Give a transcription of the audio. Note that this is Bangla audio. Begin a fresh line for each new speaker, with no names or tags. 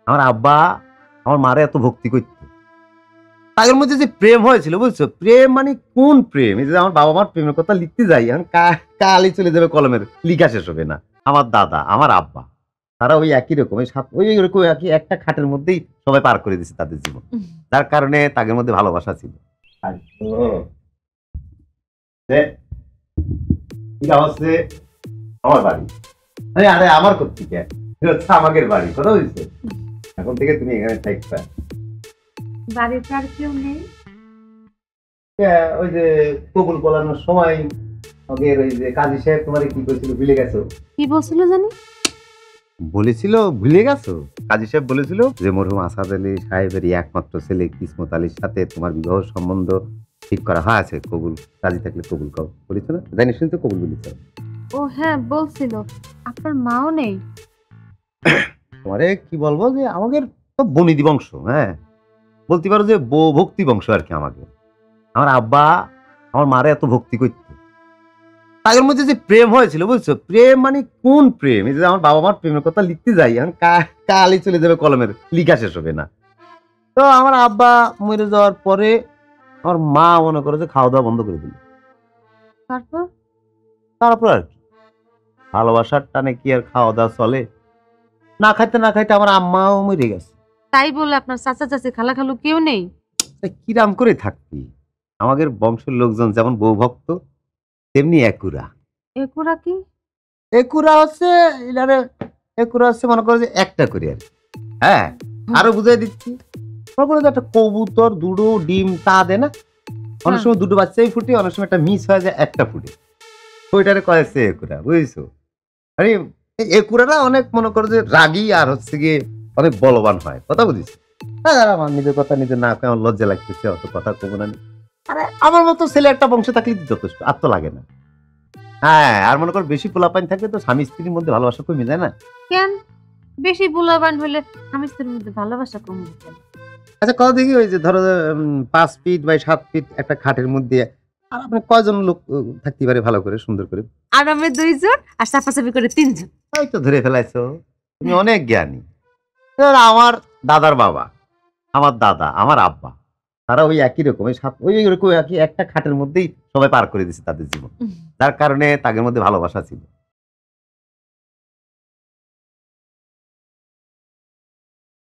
আমার আব্বা আমার মারে এত ভক্তি করত, তাদের মধ্যে যে প্রেম হয়েছিল বুঝছো, প্রেম মানে কোন প্রেম! এই যে আমার বাবা মার প্রেমের কথা লিখতে যাই এখন কালই চলে যাবে কলমের, লিখা শেষ হবে না। আমার দাদা আমার আব্বা তারা ওই একই রকম ওই রকম একই একটা খাটের মধ্যেই সবাই পার করে দিচ্ছে তাদের জীবন, যার কারণে তাদের মধ্যে ভালোবাসা ছিল। হচ্ছে আমার বাড়ি, আরে আরে আমার কোথেকে হচ্ছে আমাদের বাড়ি, কথা হয়েছে। এখন থেকে তুমি এখানে থাকবে।
বাড়িতে আর কেউ নেই?
ওই যে কবুল বলানোর সময় আগের ওই যে কাজী সাহেব তোমার কি করেছিল ভুলে গেছো?
কি বলছিল জানি?
বলেছিল ভুলে গেছো? কাজী সাহেব বলেছিল যে মরহুম আসাদ আলী সাহেবের একমাত্র ছেলে কিসমত আলীর সাথে তোমার বিবাহ সম্বন্ধ ঠিক করা হয়েছে, কবুল রাজি থাকলে কবুল কও, বলেছো না? জানি শুনতে কবুল বলেছ।
ও হ্যাঁ বলছিল। আপনার মাও নেই?
তোমারে কি বলবো যে আমাদের তো বনিদি বংশ, হ্যাঁ বলতে পারো যে বউ ভক্তি বংশ আর কি। আমাকে আমার আব্বা আমার মারে এত ভক্তি করত, তাদের মধ্যে যে প্রেম হয়েছিল বুঝছো, প্রেম মানে কোন প্রেম! এই যে আমার বাবা মার প্রেমের কথা লিখতে যাই এখন কালই চলে যাবে কলমের, লিখা শেষ হবে না। তো আমার আব্বা মরে যাওয়ার পরে আমার মা মনে করে যে খাওয়া দাওয়া বন্ধ করে দিল।
তারপর?
তারপর আর কি, ভালোবাসার টানে কি আর খাওয়া দাওয়া চলে? না খাইতে না খাইতে আমার আম্মাও মরে গেছে।
তাই বলে আপনার চাচা চাচি খালা খালু কেউ নেই?
কিরাম করে থাকবি? আমাদের বংশের লোকজন যেমন বউ ভক্ত তেমনি একুরা।
একুরা কি?
একুরা হচ্ছে এনারে, একুরা হচ্ছে মনে করো যে একটা করে আর কি। হ্যাঁ আরো বুঝাই দিচ্ছি, মনে করো যে একটা কবুতর দুটো ডিম তা দেয় না, অনেক সময় দুটো বাচ্চাই ফুটে, অনেক সময় একটা মিস হয়ে যায় একটা ফুটে, ওইটারে কয়েছে একুরা, বুঝেছো? আরে এই একুরারা অনেক মনে করো যে রাগী আর হচ্ছে গিয়ে অনেক বলবান হয়, কথা বুঝিস? আমার নিজের কথা নিজে না কয়ে আমার লজ্জা লাগতেছে, অত কথা কবো না। আরে আমার মতো ছেলে একটা বংশে থাকলে যথেষ্ট, আর তো লাগে না। হ্যাঁ আর মনে কর বেশি পোলাপাইন থাকলে তো স্বামী স্ত্রীর মধ্যে ভালোবাসা কমে যায় না?
কেন? বেশি বুলাবান হলে স্বামী স্ত্রীর মধ্যে ভালোবাসা কমবে কেন?
আচ্ছা কত দেখি ওই যে ধরো 5 ফিট বাই 7 ফিট একটা খাটের মধ্যে আর আপনি কয়জন লোক থাকতে পারে ভালো করে সুন্দর করে?
আরামে 2 জন আর চাপাচাপি করে 3 জন।
ওই তো ধরে ফেলাইছো, তুমি অনেক জ্ঞানী। এবার আমার দাদার বাবা আমার দাদা আমার আব্বা তারা ওই একই রকম ওই রকম একই একটা খাটের মধ্যেই সবাই পার করে দিচ্ছে তাদের জীবন, যার কারণে তাদের মধ্যে ভালোবাসা ছিল।